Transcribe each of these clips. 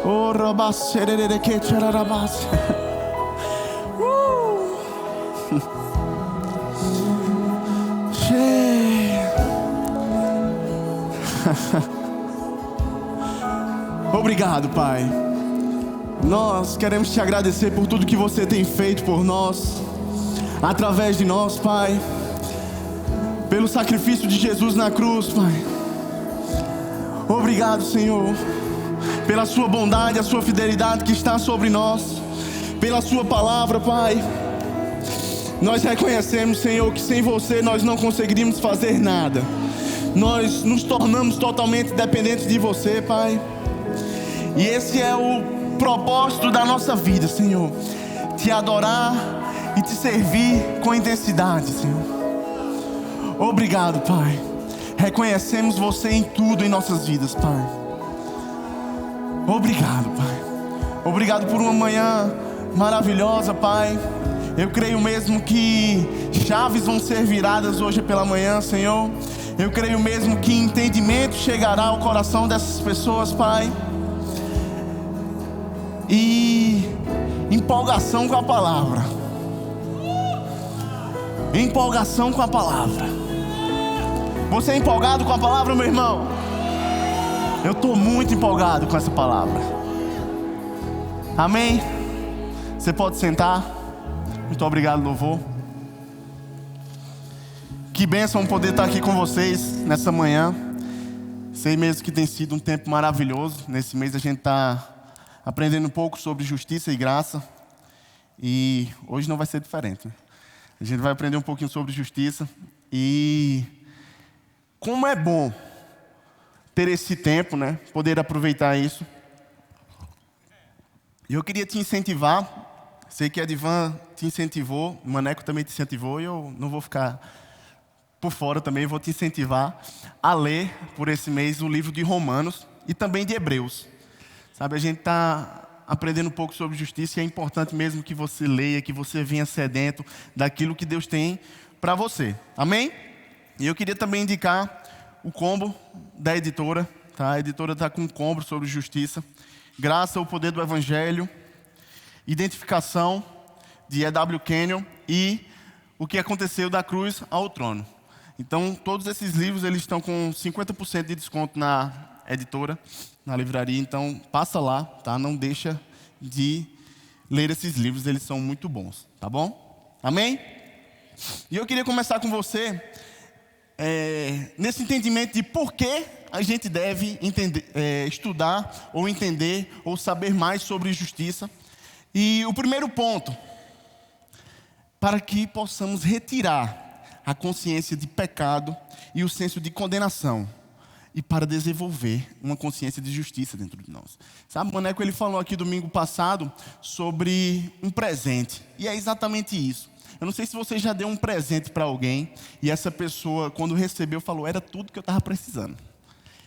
Oh, rabaserere que chararabas. Obrigado, Pai. Nós queremos te agradecer por tudo que você tem feito por nós, através de nós, Pai. Pelo sacrifício de Jesus na cruz, Pai. Obrigado, Senhor, pela sua bondade, a sua fidelidade que está sobre nós, pela sua palavra, Pai. Nós reconhecemos, Senhor, que sem você nós não conseguiríamos fazer nada. Nós nos tornamos totalmente dependentes de você, Pai. E esse é o propósito da nossa vida, Senhor. Te adorar e te servir com intensidade, Senhor. Obrigado, Pai. Reconhecemos você em tudo em nossas vidas, Pai. Obrigado, Pai. Obrigado por uma manhã maravilhosa, Pai. Eu creio mesmo que chaves vão ser viradas hoje pela manhã, Senhor. Eu creio mesmo que entendimento chegará ao coração dessas pessoas, Pai. E empolgação com a palavra. Empolgação com a palavra. Você é empolgado com a palavra, meu irmão? Eu estou muito empolgado com essa palavra. Amém? Você pode sentar. Muito obrigado, louvor. Que bênção poder estar aqui com vocês nessa manhã. Sei mesmo que tem sido um tempo maravilhoso. Nesse mês a gente está aprendendo um pouco sobre justiça e graça. E hoje não vai ser diferente, né? A gente vai aprender um pouquinho sobre justiça. E como é bom ter esse tempo, né? Poder aproveitar isso. E eu queria te incentivar. Sei que a Divan te incentivou, o Maneco também te incentivou. E eu não vou ficar por fora também. Vou te incentivar a ler por esse mês o livro de Romanos e também de Hebreus. Sabe, a gente está aprendendo um pouco sobre justiça e é importante mesmo que você leia, que você venha sedento daquilo que Deus tem para você. Amém? E eu queria também indicar o combo da editora. Tá? A editora está com um combo sobre justiça. Graça ao poder do Evangelho, identificação de E.W. Kenyon e o que aconteceu da cruz ao trono. Então, todos esses livros eles estão com 50% de desconto na editora, na livraria. Então, passa lá, tá? Não deixa de ler esses livros, eles são muito bons, tá bom? Amém? E eu queria começar com você nesse entendimento de por que a gente deve estudar ou entender ou saber mais sobre justiça. E o primeiro ponto, para que possamos retirar a consciência de pecado e o senso de condenação, e para desenvolver uma consciência de justiça dentro de nós. Sabe, o Maneco ele falou aqui domingo passado sobre um presente, e é exatamente isso. Eu não sei se você já deu um presente para alguém, e essa pessoa, quando recebeu, falou, era tudo que eu estava precisando.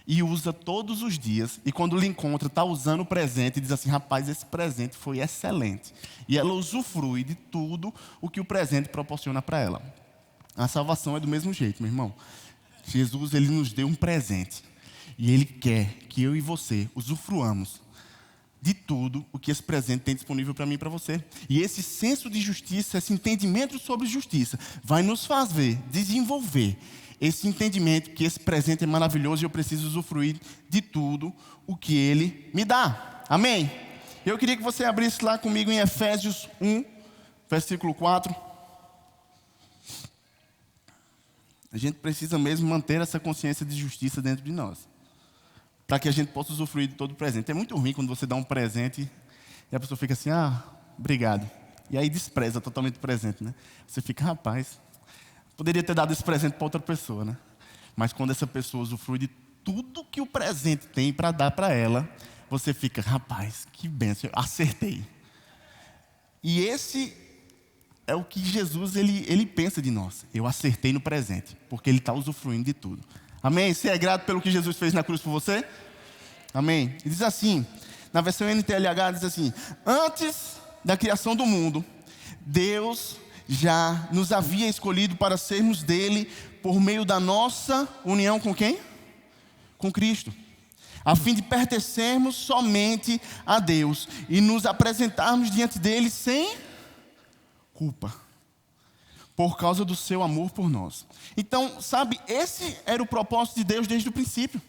E usa todos os dias, e quando lhe encontra, está usando o presente, e diz assim, rapaz, esse presente foi excelente. E ela usufrui de tudo o que o presente proporciona para ela. A salvação é do mesmo jeito, meu irmão. Jesus, ele nos deu um presente. E ele quer que eu e você usufruamos de tudo o que esse presente tem disponível para mim e para você. E esse senso de justiça, esse entendimento sobre justiça, vai nos fazer desenvolver esse entendimento que esse presente é maravilhoso e eu preciso usufruir de tudo o que ele me dá. Amém? Eu queria que você abrisse lá comigo em Efésios 1, versículo 4. A gente precisa mesmo manter essa consciência de justiça dentro de nós, para que a gente possa usufruir de todo o presente. É muito ruim quando você dá um presente e a pessoa fica assim, obrigado. E aí despreza totalmente o presente, né? Você fica, rapaz, poderia ter dado esse presente para outra pessoa, né? Mas quando essa pessoa usufrui de tudo que o presente tem para dar para ela, você fica, rapaz, que bênção, eu acertei. E esse é o que Jesus ele pensa de nós. Eu acertei no presente, porque ele está usufruindo de tudo. Amém? Você é grato pelo que Jesus fez na cruz por você? Amém? E diz assim, na versão NTLH diz assim, antes da criação do mundo, Deus já nos havia escolhido para sermos dele por meio da nossa união com quem? Com Cristo. a fim de pertencermos somente a Deus e nos apresentarmos diante dele sem culpa, por causa do seu amor por nós. Então, sabe, esse era o propósito de Deus desde o princípio,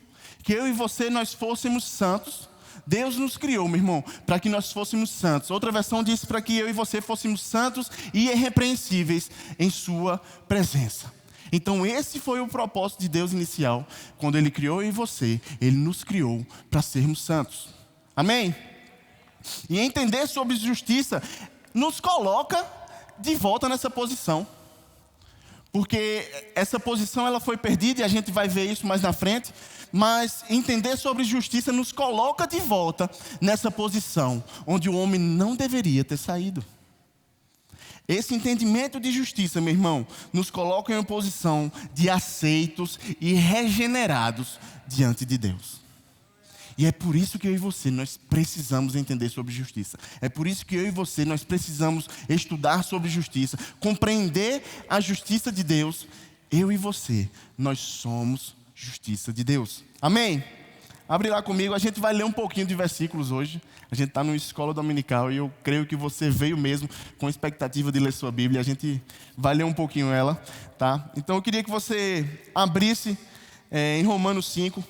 que eu e você, nós fôssemos santos. Deus nos criou, meu irmão, para que nós fôssemos santos. Outra versão diz para que eu e você fôssemos santos e irrepreensíveis em sua presença. Então esse foi o propósito de Deus inicial. Quando Ele criou eu e você, Ele nos criou para sermos santos. Amém? E entender sobre justiça nos coloca de volta nessa posição. Porque essa posição ela foi perdida e a gente vai ver isso mais na frente. Mas entender sobre justiça nos coloca de volta nessa posição onde o homem não deveria ter saído. Esse entendimento de justiça, meu irmão, nos coloca em uma posição de aceitos e regenerados diante de Deus. E é por isso que eu e você, nós precisamos entender sobre justiça. É por isso que eu e você, nós precisamos estudar sobre justiça, compreender a justiça de Deus. Eu e você, nós somos justiça de Deus. Amém? Abre lá comigo, a gente vai ler um pouquinho de versículos hoje. A gente está numa escola dominical e eu creio que você veio mesmo com a expectativa de ler sua Bíblia. A gente vai ler um pouquinho ela, tá? Então eu queria que você abrisse em Romanos 5.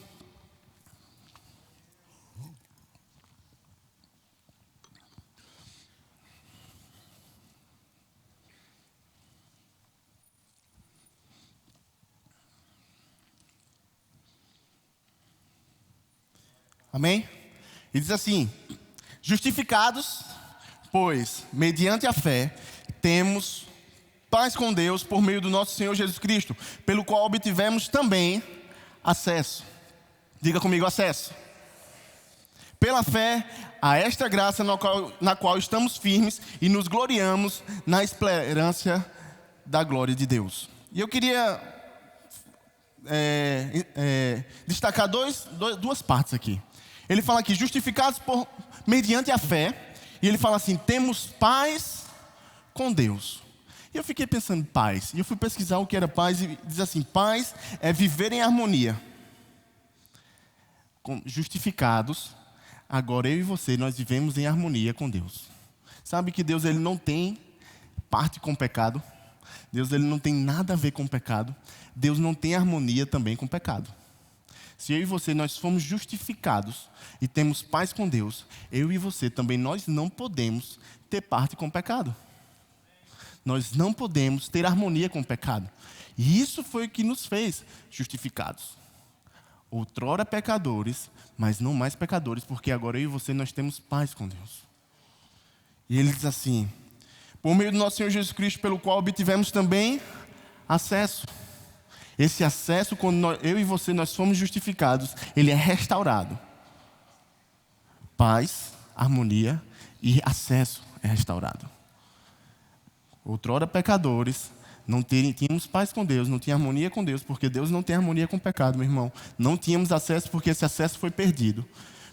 Amém? E diz assim: justificados, pois, mediante a fé, temos paz com Deus por meio do nosso Senhor Jesus Cristo, pelo qual obtivemos também acesso. Diga comigo, acesso. Pela fé, a esta graça na qual estamos firmes e nos gloriamos na esperança da glória de Deus. E eu queria destacar duas partes aqui. Ele fala aqui, justificados mediante a fé. E ele fala assim, temos paz com Deus. E eu fiquei pensando, paz. E eu fui pesquisar o que era paz e diz assim, paz é viver em harmonia. Justificados, agora eu e você, nós vivemos em harmonia com Deus. Sabe que Deus ele não tem parte com pecado. Deus ele não tem nada a ver com pecado. Deus não tem harmonia também com pecado. Se eu e você, nós fomos justificados e temos paz com Deus, eu e você também, nós não podemos ter parte com o pecado. Nós não podemos ter harmonia com o pecado. E isso foi o que nos fez justificados. Outrora pecadores, mas não mais pecadores, porque agora eu e você, nós temos paz com Deus. E ele diz assim, por meio do nosso Senhor Jesus Cristo, pelo qual obtivemos também acesso. Esse acesso, quando eu e você, nós fomos justificados, ele é restaurado. Paz, harmonia e acesso é restaurado. Outrora pecadores, não tínhamos paz com Deus, não tinha harmonia com Deus, porque Deus não tem harmonia com o pecado, meu irmão. Não tínhamos acesso porque esse acesso foi perdido.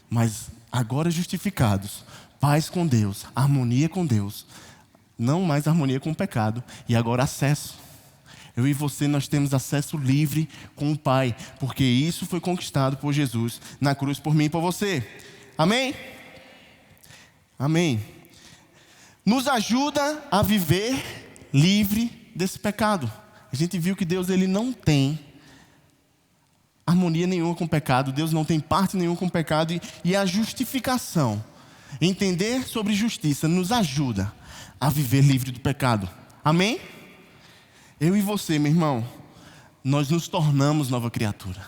Mas agora justificados, paz com Deus, harmonia com Deus. Não mais harmonia com o pecado e agora acesso. Eu e você, nós temos acesso livre com o Pai, porque isso foi conquistado por Jesus na cruz por mim e por você. Amém? Amém. Nos ajuda a viver livre desse pecado. A gente viu que Deus ele não tem harmonia nenhuma com o pecado. Deus não tem parte nenhuma com o pecado. E a justificação, entender sobre justiça, nos ajuda a viver livre do pecado. Amém? Eu e você, meu irmão, nós nos tornamos nova criatura.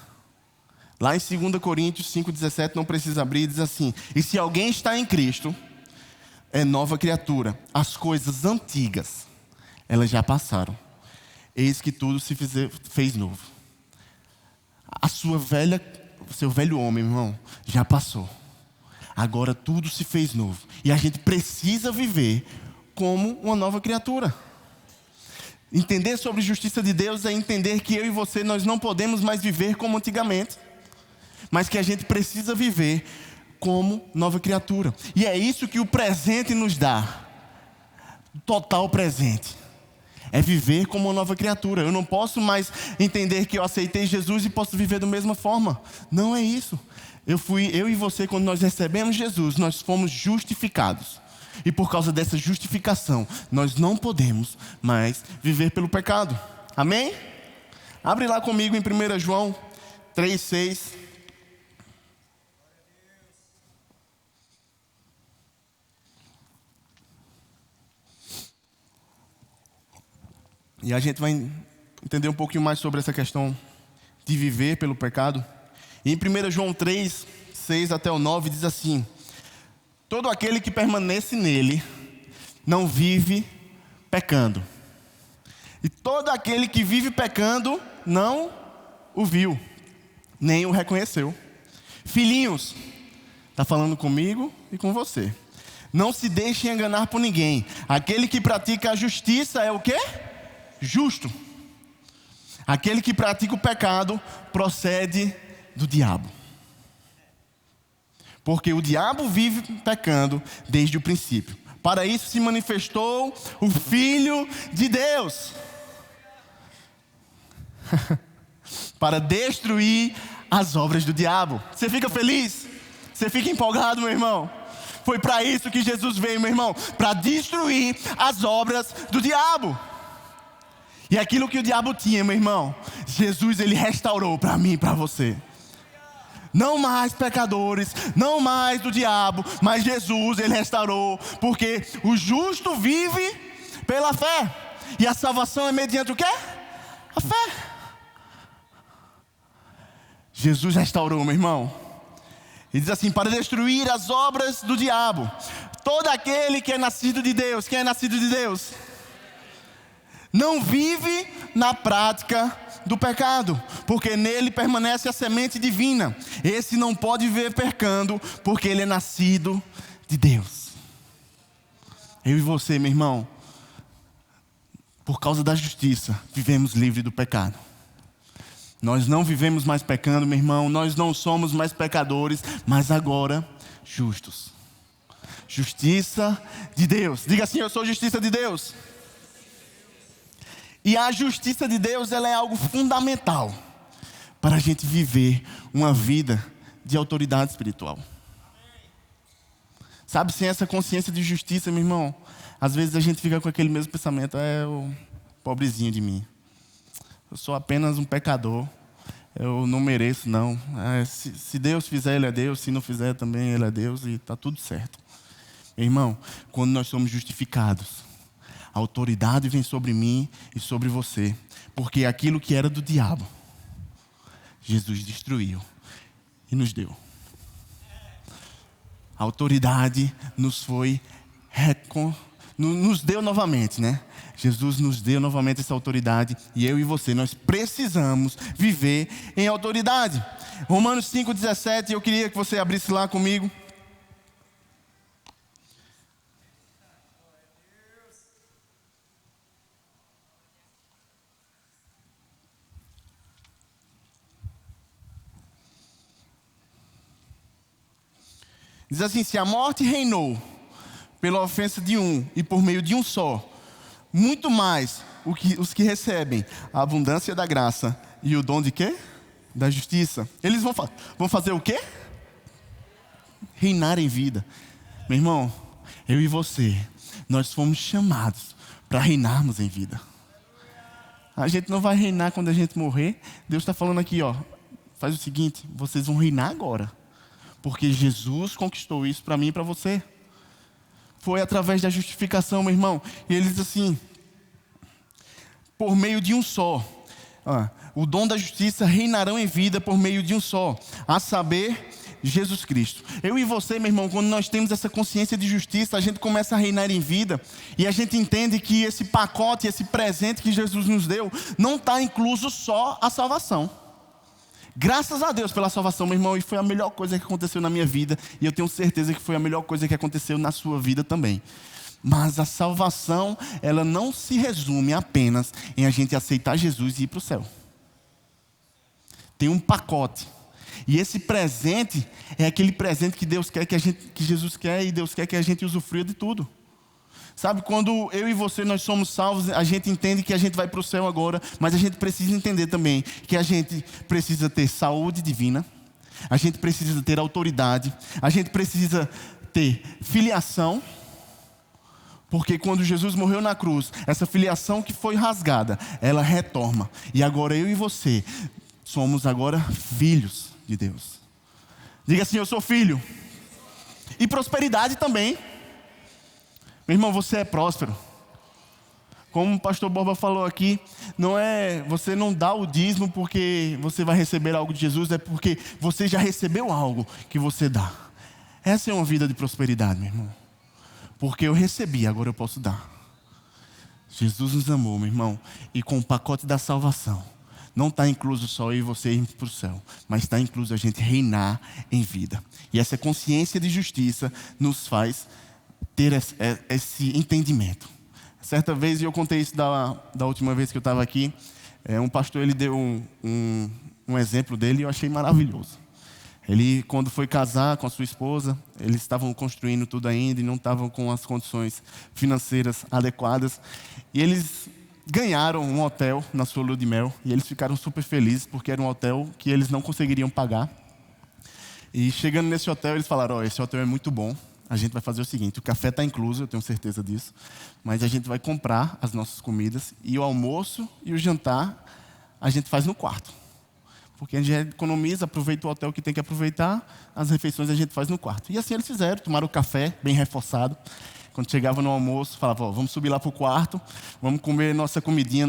Lá em 2 Coríntios 5,17, não precisa abrir, diz assim, e se alguém está em Cristo, é nova criatura. As coisas antigas, elas já passaram. Eis que tudo se fez novo. O seu velho homem, meu irmão, já passou. Agora tudo se fez novo. E a gente precisa viver como uma nova criatura. Entender sobre a justiça de Deus é entender que eu e você, nós não podemos mais viver como antigamente, mas que a gente precisa viver como nova criatura. E é isso que o presente nos dá. Total presente. É viver como uma nova criatura. Eu não posso mais entender que eu aceitei Jesus e posso viver da mesma forma. Não é isso. Eu e você, quando nós recebemos Jesus, nós fomos justificados. E por causa dessa justificação, nós não podemos mais viver pelo pecado. Amém? Abre lá comigo em 1 João 3,6. E a gente vai entender um pouquinho mais sobre essa questão de viver pelo pecado. E em 1 João 3, 6 até o 9 diz assim: todo aquele que permanece nele não vive pecando. E todo aquele que vive pecando não o viu, nem o reconheceu. Filhinhos, está falando comigo e com você. Não se deixem enganar por ninguém. Aquele que pratica a justiça é o quê? Justo. Aquele que pratica o pecado procede do diabo. Porque o diabo vive pecando desde o princípio. Para isso se manifestou o Filho de Deus. Para destruir as obras do diabo. Você fica feliz? Você fica empolgado, meu irmão? Foi para isso que Jesus veio, meu irmão. Para destruir as obras do diabo. E aquilo que o diabo tinha, meu irmão, Jesus, ele restaurou para mim e para você. Não mais pecadores, não mais do diabo, mas Jesus, ele restaurou. Porque o justo vive pela fé. E a salvação é mediante o quê? A fé. Jesus restaurou, meu irmão. Ele diz assim: para destruir as obras do diabo. Todo aquele que é nascido de Deus. Quem é nascido de Deus? Não vive na prática do pecado, porque nele permanece a semente divina. Esse não pode viver pecando, porque ele é nascido de Deus. Eu e você, meu irmão, por causa da justiça, vivemos livre do pecado. Nós não vivemos mais pecando, meu irmão. Nós não somos mais pecadores, mas agora justos. Justiça de Deus. Diga assim: eu sou justiça de Deus. E a justiça de Deus, ela é algo fundamental para a gente viver uma vida de autoridade espiritual. Sabe, sem essa consciência de justiça, meu irmão, às vezes a gente fica com aquele mesmo pensamento: é o pobrezinho de mim. Eu sou apenas um pecador. Eu não mereço, não. Se Deus fizer, Ele é Deus. Se não fizer, também Ele é Deus. E está tudo certo. Meu irmão, quando nós somos justificados, a autoridade vem sobre mim e sobre você. Porque aquilo que era do diabo, Jesus destruiu e nos deu. A autoridade nos deu novamente, né? Jesus nos deu novamente essa autoridade. E eu e você, nós precisamos viver em autoridade. Romanos 5,17, eu queria que você abrisse lá comigo. Diz assim: se a morte reinou pela ofensa de um e por meio de um só, muito mais os que recebem a abundância da graça e o dom de quê? Da justiça. Eles vão fazer o quê? Reinar em vida. Meu irmão, eu e você, nós fomos chamados para reinarmos em vida. A gente não vai reinar quando a gente morrer. Deus está falando aqui, ó, faz o seguinte: vocês vão reinar agora. Porque Jesus conquistou isso para mim e para você. Foi através da justificação, meu irmão. E ele diz assim: por meio de um só. O dom da justiça reinarão em vida por meio de um só, a saber, Jesus Cristo. Eu e você, meu irmão, quando nós temos essa consciência de justiça, a gente começa a reinar em vida. E a gente entende que esse pacote, esse presente que Jesus nos deu, não está incluso só a salvação. Graças a Deus pela salvação, meu irmão, e foi a melhor coisa que aconteceu na minha vida. E eu tenho certeza que foi a melhor coisa que aconteceu na sua vida também. Mas a salvação, ela não se resume apenas em a gente aceitar Jesus e ir para o céu. Tem um pacote. E esse presente é aquele presente que Deus quer, que Jesus quer, e Deus quer que a gente usufrua de tudo. Sabe, quando eu e você, nós somos salvos, a gente entende que a gente vai para o céu agora, mas a gente precisa entender também que a gente precisa ter saúde divina, A gente precisa ter autoridade. A gente precisa ter filiação. Porque quando Jesus morreu na cruz, essa filiação que foi rasgada, ela retorna. E agora eu e você somos agora filhos de Deus. Diga assim: eu sou filho. E prosperidade também. Meu irmão, você é próspero. Como o pastor Borba falou aqui, você não dá o dízimo porque você vai receber algo de Jesus, é porque você já recebeu algo que você dá. Essa é uma vida de prosperidade, meu irmão. Porque eu recebi, agora eu posso dar. Jesus nos amou, meu irmão. E com o pacote da salvação, não está incluso só eu e você ir para o céu, mas está incluso a gente reinar em vida. E essa consciência de justiça nos faz ter esse entendimento. Certa vez, e eu contei isso da última vez que eu estava aqui, um pastor ele deu um exemplo dele e eu achei maravilhoso. Ele, quando foi casar com a sua esposa, eles estavam construindo tudo ainda e não estavam com as condições financeiras adequadas. E eles ganharam um hotel na sua lua de mel e eles ficaram super felizes porque era um hotel que eles não conseguiriam pagar. E chegando nesse hotel, eles falaram: esse hotel é muito bom, a gente vai fazer o seguinte, o café está incluso, eu tenho certeza disso, mas a gente vai comprar as nossas comidas e o almoço e o jantar a gente faz no quarto. Porque a gente economiza, aproveita o hotel que tem que aproveitar, as refeições a gente faz no quarto. E assim eles fizeram, tomaram o café bem reforçado. Quando chegava no almoço, falavam: vamos subir lá para o quarto, vamos comer nossa comidinha,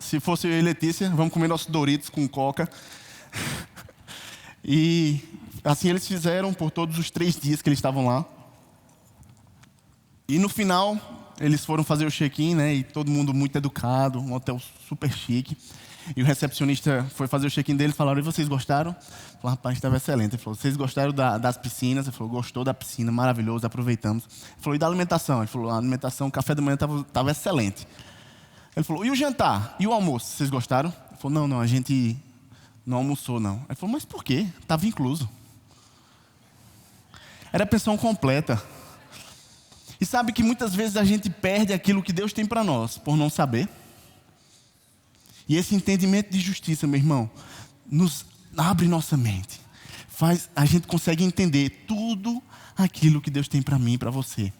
se fosse eu e Letícia, vamos comer nossos Doritos com coca. E assim eles fizeram por todos os 3 dias que eles estavam lá. E no final, eles foram fazer o check-in, né? E todo mundo muito educado, um hotel super chique. E o recepcionista foi fazer o check-in dele e falaram: e vocês gostaram? O rapaz estava excelente. Ele falou: vocês gostaram das piscinas? Ele falou: gostou da piscina, maravilhoso, aproveitamos. Ele falou: e da alimentação? Ele falou: a alimentação, o café da manhã estava excelente. Ele falou: e o jantar? E o almoço? Vocês gostaram? Ele falou: não, a gente não almoçou, não. Ele falou: mas por quê? Estava incluso. Era a pensão completa. E sabe que muitas vezes a gente perde aquilo que Deus tem para nós, por não saber. E esse entendimento de justiça, meu irmão, nos abre nossa mente. A gente consegue entender tudo aquilo que Deus tem para mim e para você.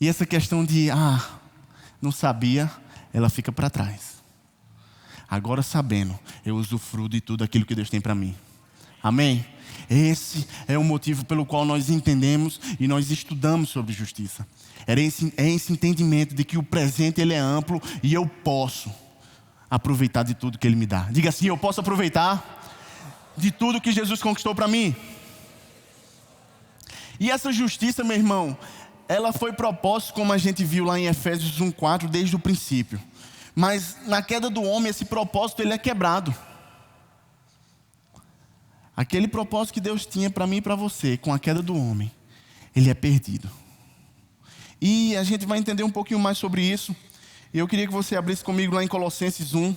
E essa questão de, não sabia, ela fica para trás. Agora sabendo, eu usufruo de tudo aquilo que Deus tem para mim. Amém? Esse é o motivo pelo qual nós entendemos e nós estudamos sobre justiça. É esse entendimento de que o presente ele é amplo e eu posso aproveitar de tudo que Ele me dá. Diga assim: eu posso aproveitar de tudo que Jesus conquistou para mim. E essa justiça, meu irmão, ela foi proposta, como a gente viu lá em Efésios 1:4, desde o princípio. Mas na queda do homem, esse propósito ele é quebrado. Aquele propósito que Deus tinha para mim e para você, com a queda do homem, ele é perdido. E a gente vai entender um pouquinho mais sobre isso. E eu queria que você abrisse comigo lá em Colossenses 1.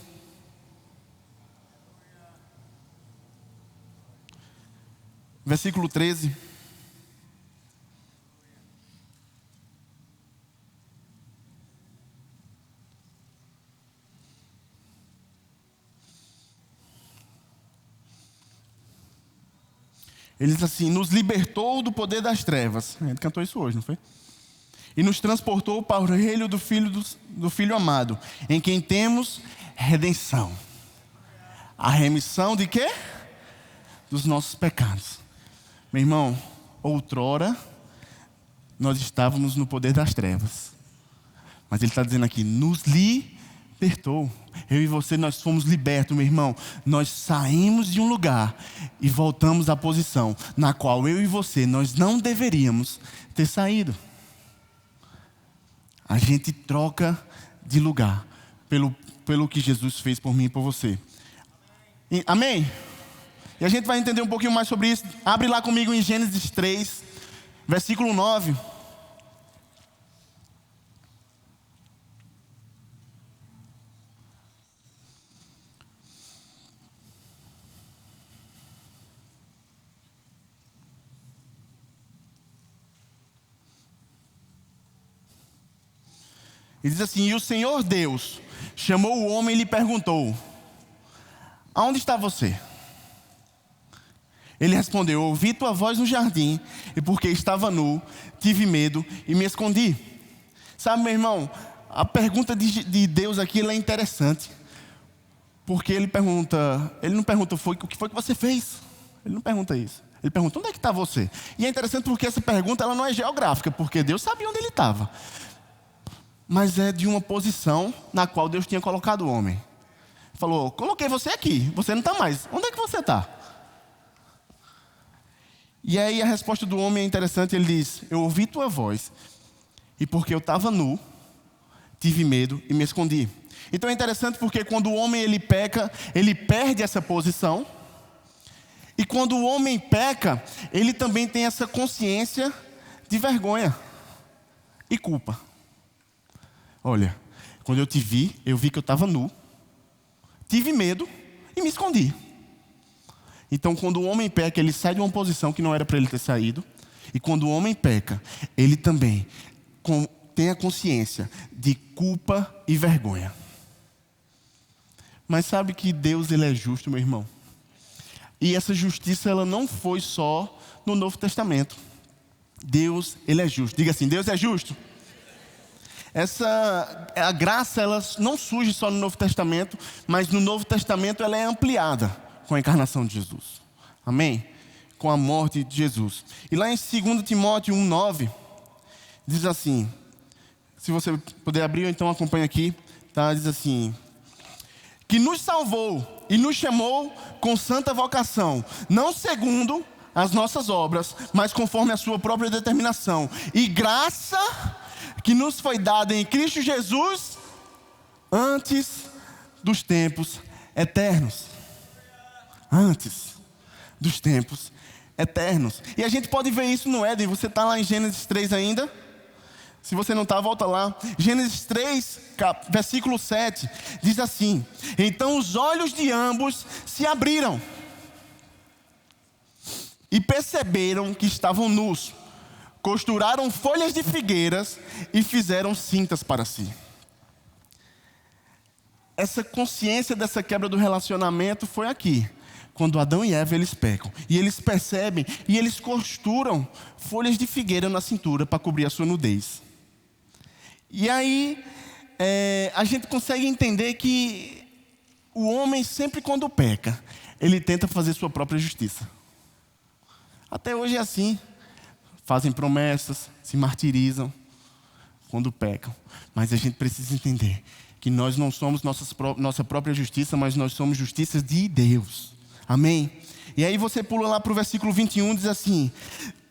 Versículo 13. Ele diz assim: nos libertou do poder das trevas. A gente cantou isso hoje, não foi? E nos transportou para o reino do Filho amado, em quem temos redenção. A remissão de quê? Dos nossos pecados. Meu irmão, outrora nós estávamos no poder das trevas. Mas ele está dizendo aqui: nos libertou. Eu e você, nós fomos libertos, meu irmão. Nós saímos de um lugar e voltamos à posição na qual eu e você, nós não deveríamos ter saído. A gente troca de lugar pelo que Jesus fez por mim e por você. Amém? E a gente vai entender um pouquinho mais sobre isso. Abre lá comigo em Gênesis 3, versículo 9. E diz assim: e o Senhor Deus chamou o homem e lhe perguntou: aonde está você? Ele respondeu: ouvi tua voz no jardim, e porque estava nu, tive medo e me escondi. Sabe, meu irmão, a pergunta de Deus aqui ela é interessante. Porque ele não pergunta, o que foi que você fez? Ele não pergunta isso. Ele pergunta, onde é que está você? E é interessante porque essa pergunta ela não é geográfica, porque Deus sabia onde ele estava. Mas é de uma posição na qual Deus tinha colocado o homem. Falou, coloquei você aqui, você não está mais. Onde é que você está? E aí a resposta do homem é interessante, ele diz, eu ouvi tua voz, e porque eu estava nu, tive medo e me escondi. Então é interessante porque quando o homem ele peca, ele perde essa posição. E quando o homem peca, ele também tem essa consciência de vergonha e culpa. Olha, quando eu te vi, eu vi que eu estava nu, tive medo e me escondi. Então quando o homem peca, ele sai de uma posição que não era para ele ter saído. E quando o homem peca, ele também tem a consciência de culpa e vergonha. Mas sabe que Deus ele é justo, meu irmão? E essa justiça ela não foi só no Novo Testamento. Deus ele é justo. Diga assim, Deus é justo. A graça ela não surge só no Novo Testamento, mas no Novo Testamento ela é ampliada com a encarnação de Jesus. Amém? Com a morte de Jesus. E lá em 2 Timóteo 1:9 diz assim, se você puder abrir, então acompanha aqui, tá? Diz assim, que nos salvou e nos chamou com santa vocação, não segundo as nossas obras, mas conforme a sua própria determinação. E graça que nos foi dada em Cristo Jesus antes dos tempos eternos. Antes dos tempos eternos. E a gente pode ver isso no Éden. Você está lá em Gênesis 3 ainda? Se você não está, volta lá. Gênesis 3, versículo 7, diz assim: então os olhos de ambos se abriram e perceberam que estavam nus. Costuraram folhas de figueiras e fizeram cintas para si. Essa consciência dessa quebra do relacionamento foi aqui. Quando Adão e Eva eles pecam. E eles percebem e eles costuram folhas de figueira na cintura para cobrir a sua nudez. E aí a gente consegue entender que o homem sempre quando peca, ele tenta fazer sua própria justiça. Até hoje é assim. Fazem promessas, se martirizam quando pecam. Mas a gente precisa entender que nós não somos nossa própria justiça, mas nós somos justiça de Deus. Amém? E aí você pula lá para o versículo 21, diz assim: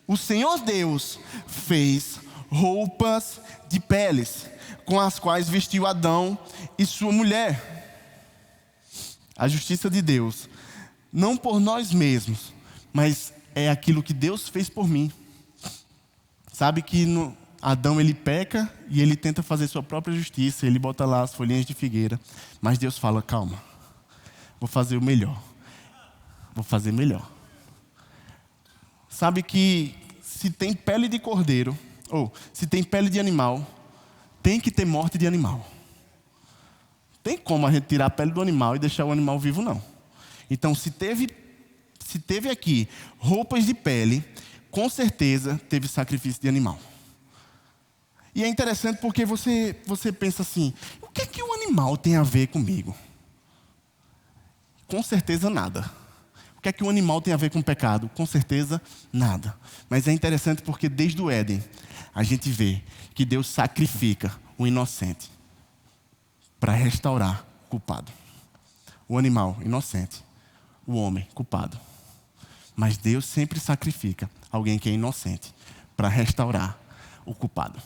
o Senhor Deus fez roupas de peles, com as quais vestiu Adão e sua mulher. A justiça de Deus, não por nós mesmos, mas é aquilo que Deus fez por mim. Sabe que Adão ele peca e ele tenta fazer sua própria justiça, ele bota lá as folhinhas de figueira, mas Deus fala, calma, vou fazer o melhor, vou fazer melhor. Sabe que se tem pele de cordeiro, ou se tem pele de animal, tem que ter morte de animal. Tem como a gente tirar a pele do animal e deixar o animal vivo, não. Então se teve aqui roupas de pele, com certeza teve sacrifício de animal. E é interessante porque você pensa assim, o que é que o animal tem a ver comigo? Com certeza nada. O que é que o animal tem a ver com o pecado? Com certeza nada. Mas é interessante porque desde o Éden, a gente vê que Deus sacrifica o inocente para restaurar o culpado. O animal inocente, o homem culpado. Mas Deus sempre sacrifica alguém que é inocente para restaurar o culpado.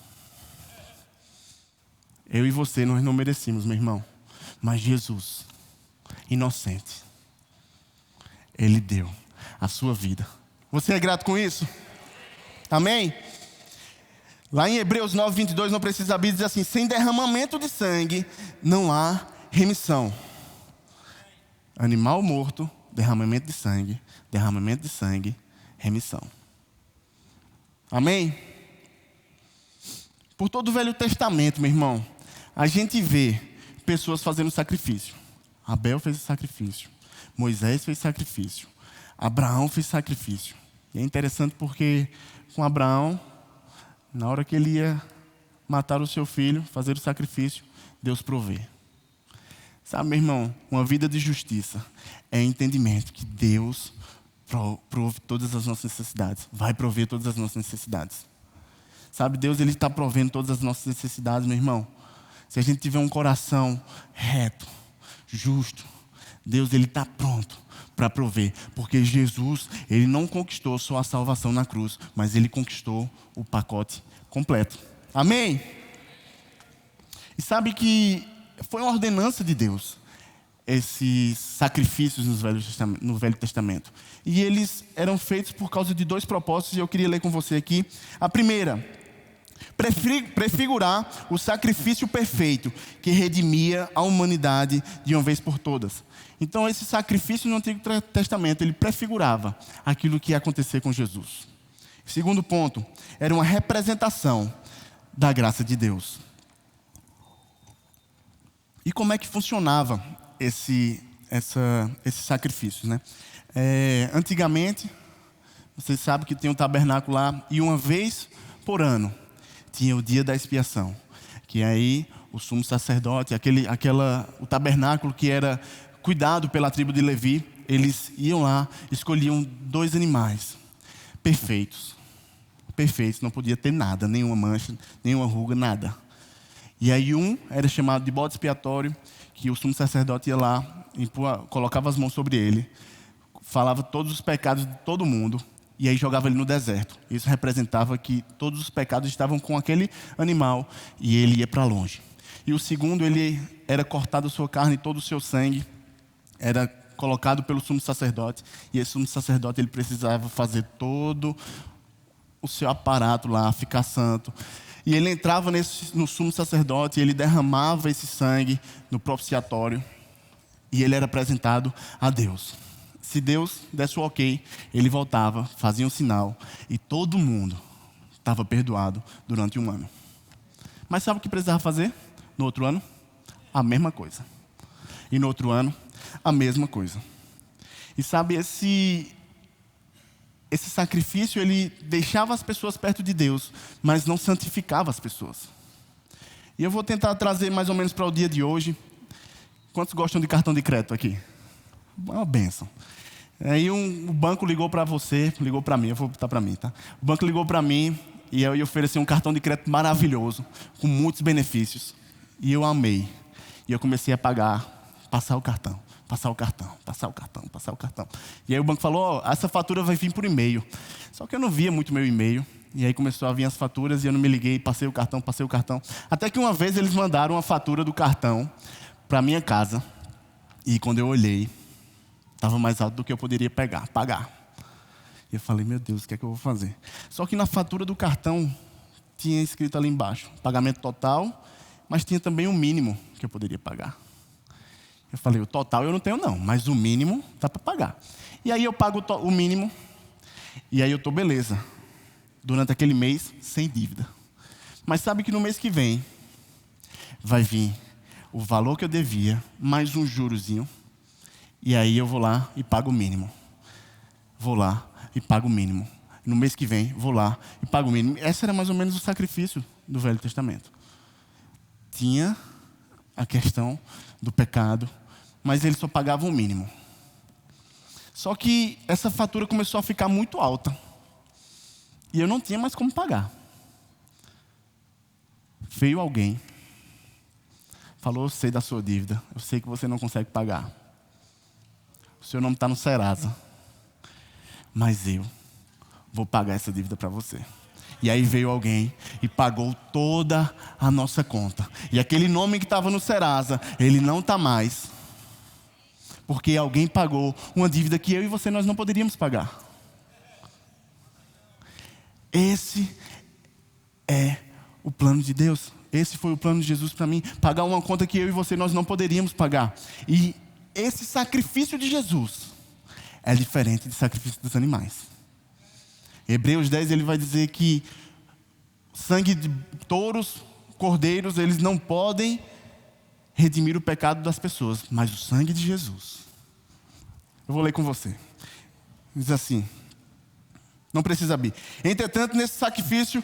Eu e você, nós não merecíamos, meu irmão. Mas Jesus, inocente, Ele deu a sua vida. Você é grato com isso? Amém? Lá em Hebreus 9:22, não precisa abrir, diz assim: sem derramamento de sangue não há remissão. Animal morto, derramamento de sangue, remissão. Amém? Por todo o Velho Testamento, meu irmão, a gente vê pessoas fazendo sacrifício. Abel fez sacrifício. Moisés fez sacrifício. Abraão fez sacrifício. E é interessante porque com Abraão, na hora que ele ia matar o seu filho, fazer o sacrifício, Deus provê. Sabe, meu irmão, uma vida de justiça é entendimento que Deus prove todas as nossas necessidades, vai prover todas as nossas necessidades. Sabe, Deus ele está provendo todas as nossas necessidades, meu irmão. Se a gente tiver um coração reto, justo, Deus ele está pronto para prover. Porque Jesus, ele não conquistou só a salvação na cruz, mas ele conquistou o pacote completo. Amém? E sabe que foi uma ordenança de Deus, esses sacrifícios no Velho Testamento. E eles eram feitos por causa de 2 propósitos, e eu queria ler com você aqui. A primeira, prefigurar o sacrifício perfeito que redimia a humanidade de uma vez por todas. Então esse sacrifício no Antigo Testamento, ele prefigurava aquilo que ia acontecer com Jesus. Segundo ponto, era uma representação da graça de Deus. E como é que funcionava esses sacrifícios, né? Antigamente, vocês sabem que tem um tabernáculo lá, e uma vez por ano tinha o dia da expiação, que aí o sumo sacerdote, o tabernáculo que era cuidado pela tribo de Levi, eles iam lá, escolhiam 2 animais perfeitos, não podia ter nada, nenhuma mancha, nenhuma ruga, nada. E aí um era chamado de bode expiatório, que o sumo sacerdote ia lá, colocava as mãos sobre ele, falava todos os pecados de todo mundo, e aí jogava ele no deserto. Isso representava que todos os pecados estavam com aquele animal, e ele ia para longe. E o segundo, ele era cortado a sua carne e todo o seu sangue, era colocado pelo sumo sacerdote, e esse sumo sacerdote ele precisava fazer todo o seu aparato lá, ficar santo. E ele entrava no sumo sacerdote, e ele derramava esse sangue no propiciatório, e ele era apresentado a Deus. Se Deus desse o ok, ele voltava, fazia um sinal, e todo mundo estava perdoado durante um ano. Mas sabe o que precisava fazer no outro ano? A mesma coisa. E no outro ano, a mesma coisa. E sabe, esse sacrifício, ele deixava as pessoas perto de Deus, mas não santificava as pessoas. E eu vou tentar trazer mais ou menos para o dia de hoje. Quantos gostam de cartão de crédito aqui? Uma bênção. Aí o banco ligou para você, ligou para mim, eu vou botar para mim, tá? O banco ligou para mim e eu ofereci um cartão de crédito maravilhoso, com muitos benefícios. E eu amei. E eu comecei a pagar, passar o cartão. E aí o banco falou, essa fatura vai vir por e-mail. Só que eu não via muito meu e-mail. E aí começou a vir as faturas e eu não me liguei, passei o cartão. Até que uma vez eles mandaram uma fatura do cartão para minha casa. E quando eu olhei, estava mais alto do que eu poderia pagar. E eu falei, meu Deus, o que é que eu vou fazer? Só que na fatura do cartão tinha escrito ali embaixo, pagamento total, mas tinha também o mínimo que eu poderia pagar. Eu falei, o total eu não tenho não, mas o mínimo dá para pagar. E aí eu pago o mínimo, e aí eu estou beleza. Durante aquele mês, sem dívida. Mas sabe que no mês que vem, vai vir o valor que eu devia, mais um jurozinho, e aí eu vou lá e pago o mínimo. No mês que vem, vou lá e pago o mínimo. Esse era mais ou menos o sacrifício do Velho Testamento. Tinha a questão do pecado, mas ele só pagava o mínimo. Só que essa fatura começou a ficar muito alta. E eu não tinha mais como pagar. Veio alguém, falou, eu sei da sua dívida, eu sei que você não consegue pagar. O seu nome está no Serasa. Mas eu vou pagar essa dívida para você. E aí veio alguém e pagou toda a nossa conta. E aquele nome que estava no Serasa, ele não está mais. Porque alguém pagou uma dívida que eu e você nós não poderíamos pagar. Esse é o plano de Deus. Esse foi o plano de Jesus para mim. Pagar uma conta que eu e você nós não poderíamos pagar. E esse sacrifício de Jesus é diferente do sacrifício dos animais. Hebreus 10 ele vai dizer que sangue de touros, cordeiros, eles não podem redimir o pecado das pessoas, mas o sangue de Jesus. Eu vou ler com você. Diz assim, não precisa abrir. Entretanto, nesse sacrifício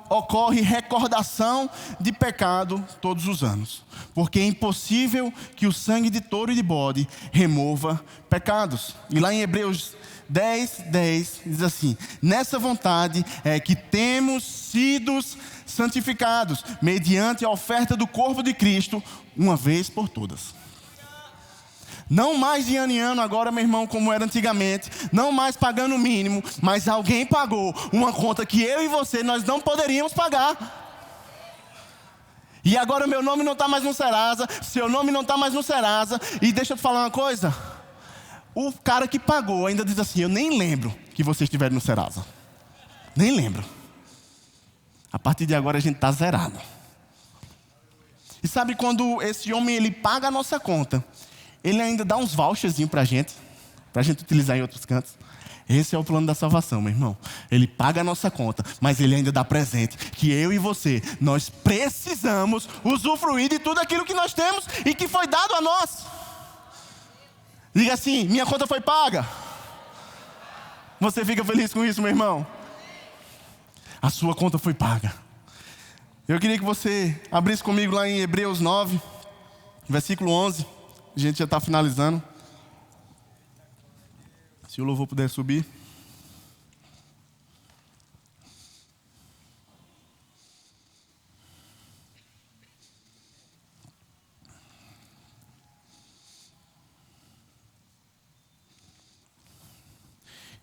ocorre recordação de pecado todos os anos, porque é impossível que o sangue de touro e de bode remova pecados. E lá em Hebreus 10:10 diz assim: nessa vontade é que temos sido santificados, mediante a oferta do corpo de Cristo, uma vez por todas. Não mais de ano em ano agora, meu irmão, como era antigamente. Não mais pagando o mínimo, mas alguém pagou uma conta que eu e você, nós não poderíamos pagar. E agora meu nome não está mais no Serasa, seu nome não está mais no Serasa. E deixa eu te falar uma coisa. O cara que pagou ainda diz assim: eu nem lembro que vocês estiveram no Serasa. Nem lembro. A partir de agora a gente está zerado. E sabe quando esse homem ele paga a nossa conta, ele ainda dá uns voucherzinhos para a gente utilizar em outros cantos. Esse é o plano da salvação, meu irmão. Ele paga a nossa conta, mas ele ainda dá presente, que eu e você, nós precisamos usufruir de tudo aquilo que nós temos e que foi dado a nós. Diga assim: minha conta foi paga. Você fica feliz com isso, meu irmão? A sua conta foi paga. Eu queria que você abrisse comigo lá em Hebreus 9, versículo 11. A gente já está finalizando. Se o louvor puder subir.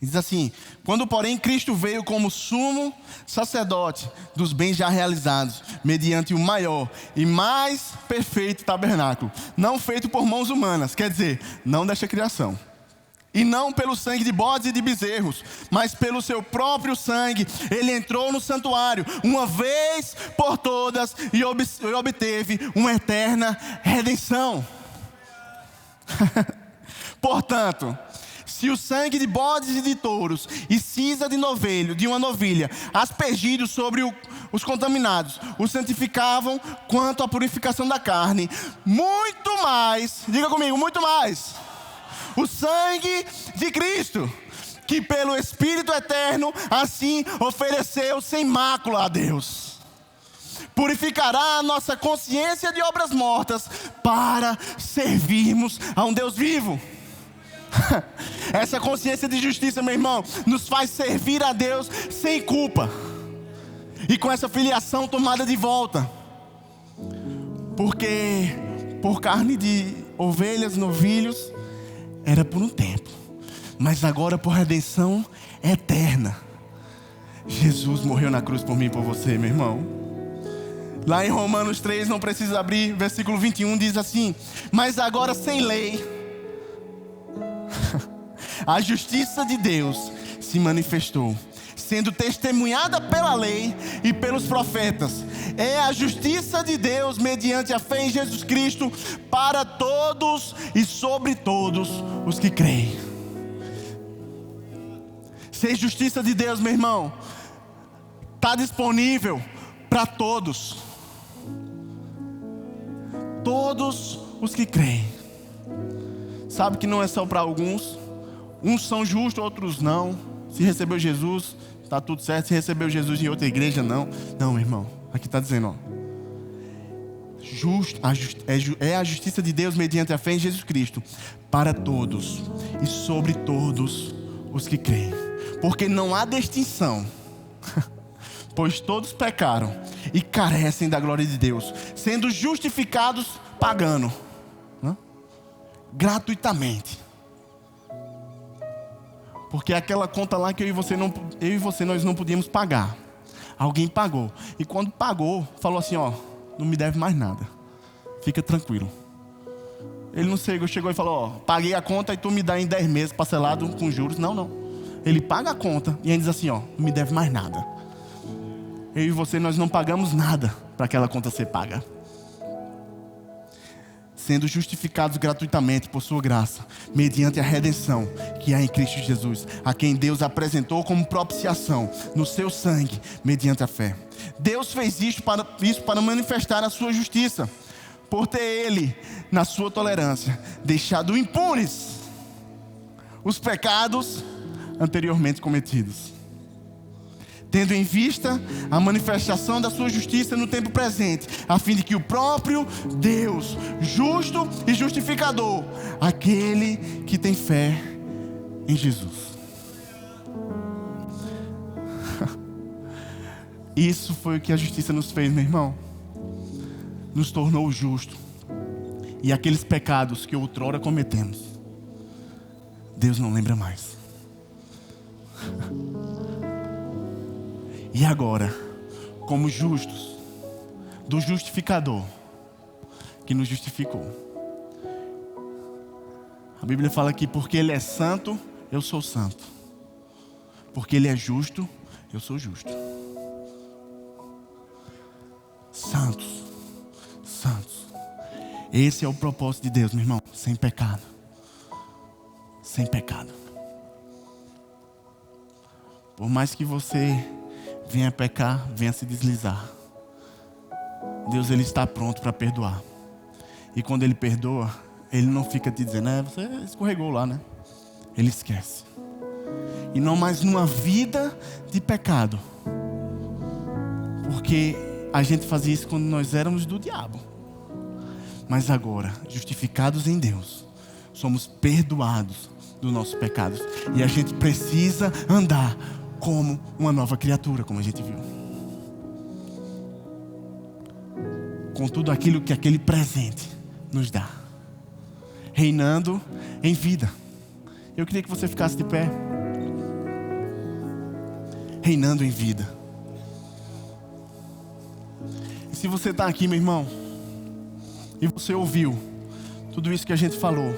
Diz assim: quando porém Cristo veio como sumo sacerdote dos bens já realizados, mediante o maior e mais perfeito tabernáculo, não feito por mãos humanas, quer dizer, não desta criação, e não pelo sangue de bodes e de bezerros, mas pelo seu próprio sangue, ele entrou no santuário, uma vez por todas, e obteve uma eterna redenção. Portanto, se o sangue de bodes e de touros e cinza de uma novilha, aspergidos sobre os contaminados, os santificavam quanto à purificação da carne, muito mais, diga comigo, muito mais, o sangue de Cristo, que pelo Espírito Eterno assim ofereceu sem mácula a Deus, purificará a nossa consciência de obras mortas para servirmos a um Deus vivo. Essa consciência de justiça, meu irmão, nos faz servir a Deus sem culpa e com essa filiação tomada de volta. Porque por carne de ovelhas, novilhos, era por um tempo, mas agora por redenção eterna, Jesus morreu na cruz por mim e por você, meu irmão. Lá em Romanos 3, não precisa abrir, versículo 21 diz assim: mas agora sem lei, a justiça de Deus se manifestou, sendo testemunhada pela lei e pelos profetas. É a justiça de Deus mediante a fé em Jesus Cristo para todos e sobre todos os que creem. Ser justiça de Deus, meu irmão, está disponível para todos. Todos os que creem. Sabe que não é só para alguns. Uns são justos, outros não. Se recebeu Jesus, está tudo certo. Se recebeu Jesus em outra igreja, não. Não, irmão, aqui está dizendo, é a justiça de Deus mediante a fé em Jesus Cristo para todos e sobre todos os que creem. Porque não há distinção, pois todos pecaram e carecem da glória de Deus, sendo justificados pagando, gratuitamente. Porque aquela conta lá que eu e você nós não podíamos pagar, alguém pagou. E quando pagou, falou assim, não me deve mais nada, fica tranquilo. Ele não chegou e falou, paguei a conta e tu me dá em 10 meses parcelado com juros. Não. Ele paga a conta e ele diz assim, não me deve mais nada. Eu e você, nós não pagamos nada para aquela conta ser paga. Sendo justificados gratuitamente por sua graça, mediante a redenção que há em Cristo Jesus, a quem Deus apresentou como propiciação no seu sangue, mediante a fé. Deus fez isso para manifestar a sua justiça, por ter Ele, na sua tolerância, deixado impunes os pecados anteriormente cometidos, tendo em vista a manifestação da sua justiça no tempo presente, a fim de que o próprio Deus, justo e justificador, aquele que tem fé em Jesus. Isso foi o que a justiça nos fez, meu irmão. Nos tornou justo. E aqueles pecados que outrora cometemos, Deus não lembra mais. E agora, como justos, do justificador que nos justificou. A Bíblia fala que porque Ele é santo, eu sou santo. Porque Ele é justo, eu sou justo. Santos, santos. Esse é o propósito de Deus, meu irmão. Sem pecado. Sem pecado. Por mais que você venha pecar, venha se deslizar, Deus, Ele está pronto para perdoar. E quando Ele perdoa, Ele não fica te dizendo, você escorregou lá, né? Ele esquece. E não mais numa vida de pecado. Porque a gente fazia isso quando nós éramos do diabo. Mas agora, justificados em Deus, somos perdoados dos nossos pecados. E a gente precisa andar como uma nova criatura, como a gente viu. Com tudo aquilo que aquele presente nos dá. Reinando em vida. Eu queria que você ficasse de pé. Reinando em vida. E se você está aqui, meu irmão, e você ouviu tudo isso que a gente falou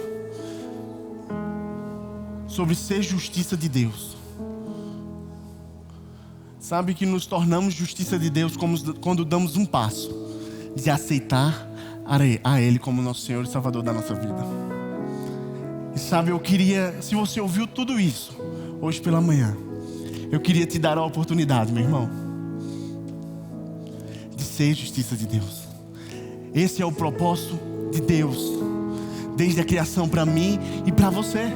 sobre ser justiça de Deus, sabe que nos tornamos justiça de Deus quando damos um passo de aceitar a Ele como nosso Senhor e Salvador da nossa vida. E sabe, eu queria, se você ouviu tudo isso hoje pela manhã, eu queria te dar a oportunidade, meu irmão, de ser justiça de Deus. Esse é o propósito de Deus, desde a criação, para mim e para você.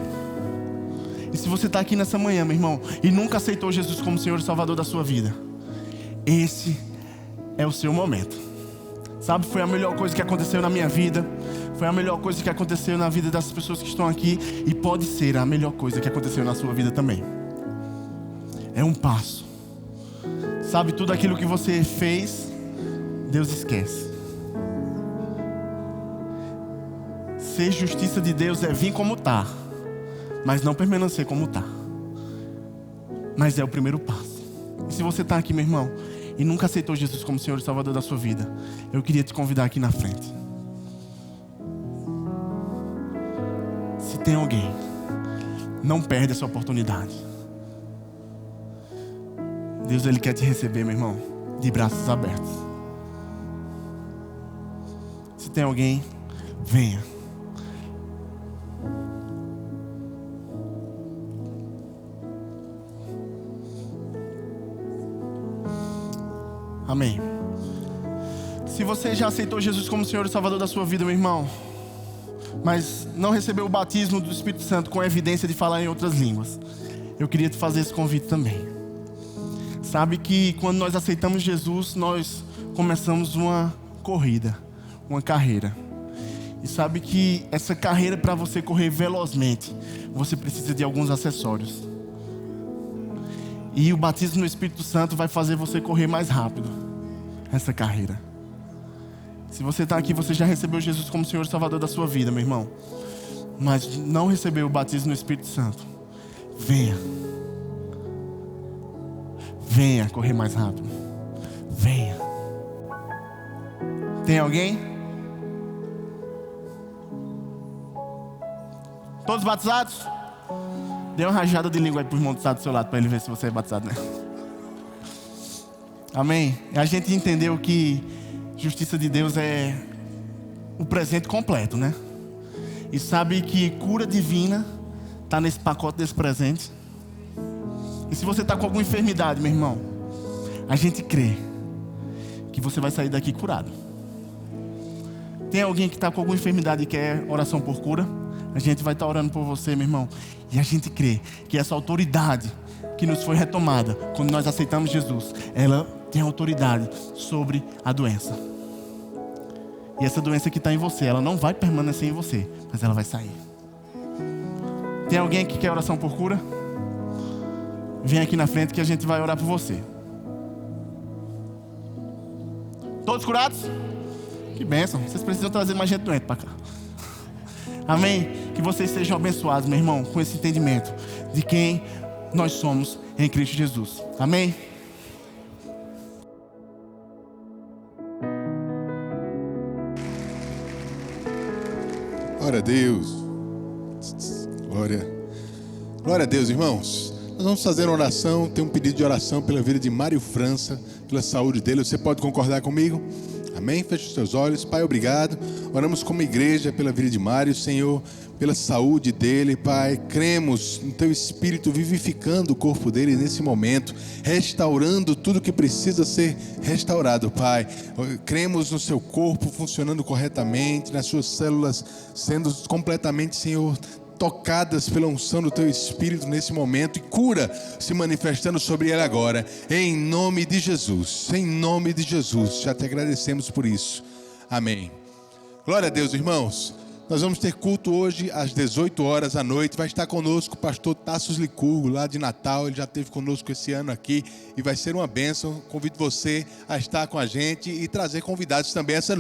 E se você está aqui nessa manhã, meu irmão, e nunca aceitou Jesus como Senhor e Salvador da sua vida, esse é o seu momento. Sabe, foi a melhor coisa que aconteceu na minha vida, foi a melhor coisa que aconteceu na vida das pessoas que estão aqui, e pode ser a melhor coisa que aconteceu na sua vida também. É um passo. Sabe, tudo aquilo que você fez, Deus esquece. Ser justiça de Deus é vir como está, mas não permanecer como está. Mas é o primeiro passo. E se você está aqui, meu irmão, e nunca aceitou Jesus como Senhor e Salvador da sua vida, eu queria te convidar aqui na frente. Se tem alguém, não perde essa oportunidade. Deus, Ele quer te receber, meu irmão, de braços abertos. Se tem alguém, venha. Amém. Se você já aceitou Jesus como Senhor e Salvador da sua vida, meu irmão, mas não recebeu o batismo do Espírito Santo com evidência de falar em outras línguas, eu queria te fazer esse convite também. Sabe que quando nós aceitamos Jesus, nós começamos uma corrida, uma carreira. E sabe que essa carreira, para você correr velozmente, você precisa de alguns acessórios. E o batismo no Espírito Santo vai fazer você correr mais rápido essa carreira. Se você está aqui, você já recebeu Jesus como Senhor e Salvador da sua vida, meu irmão, mas não recebeu o batismo no Espírito Santo, venha. Venha correr mais rápido. Venha. Tem alguém? Todos batizados? Dê uma rajada de língua aí pro irmão que está do seu lado, para ele ver se você é batizado, né? Amém? A gente entendeu que justiça de Deus é o presente completo, né? E sabe que cura divina está nesse pacote desse presente. E se você está com alguma enfermidade, meu irmão, a gente crê que você vai sair daqui curado. Tem alguém que está com alguma enfermidade e quer oração por cura? A gente vai estar orando por você, meu irmão. E a gente crê que essa autoridade que nos foi retomada quando nós aceitamos Jesus, ela tem autoridade sobre a doença. E essa doença que está em você, ela não vai permanecer em você, mas ela vai sair. Tem alguém que quer oração por cura? Vem aqui na frente que a gente vai orar por você. Todos curados? Que bênção. Vocês precisam trazer mais gente doente para cá. Amém? Que vocês sejam abençoados, meu irmão, com esse entendimento de quem nós somos em Cristo Jesus. Amém? Glória a Deus. Glória a Deus, irmãos. Nós vamos fazer uma oração. Tem um pedido de oração pela vida de Mário França, pela saúde dele. Você pode concordar comigo? Amém? Feche os seus olhos. Pai, obrigado. Oramos como igreja pela vida de Mário, Senhor, pela saúde dele, Pai. Cremos no Teu Espírito vivificando o corpo dele nesse momento, restaurando tudo que precisa ser restaurado, Pai. Cremos no seu corpo funcionando corretamente, nas suas células sendo completamente, Senhor, tocadas pela unção do Teu Espírito nesse momento, e cura se manifestando sobre ele agora, em nome de Jesus, já te agradecemos por isso, amém. Glória a Deus, irmãos. Nós vamos ter culto hoje às 18 horas da noite. Vai estar conosco o pastor Tassos Licurgo, lá de Natal. Ele já esteve conosco esse ano aqui e vai ser uma bênção. Convido você a estar com a gente e trazer convidados também essa noite.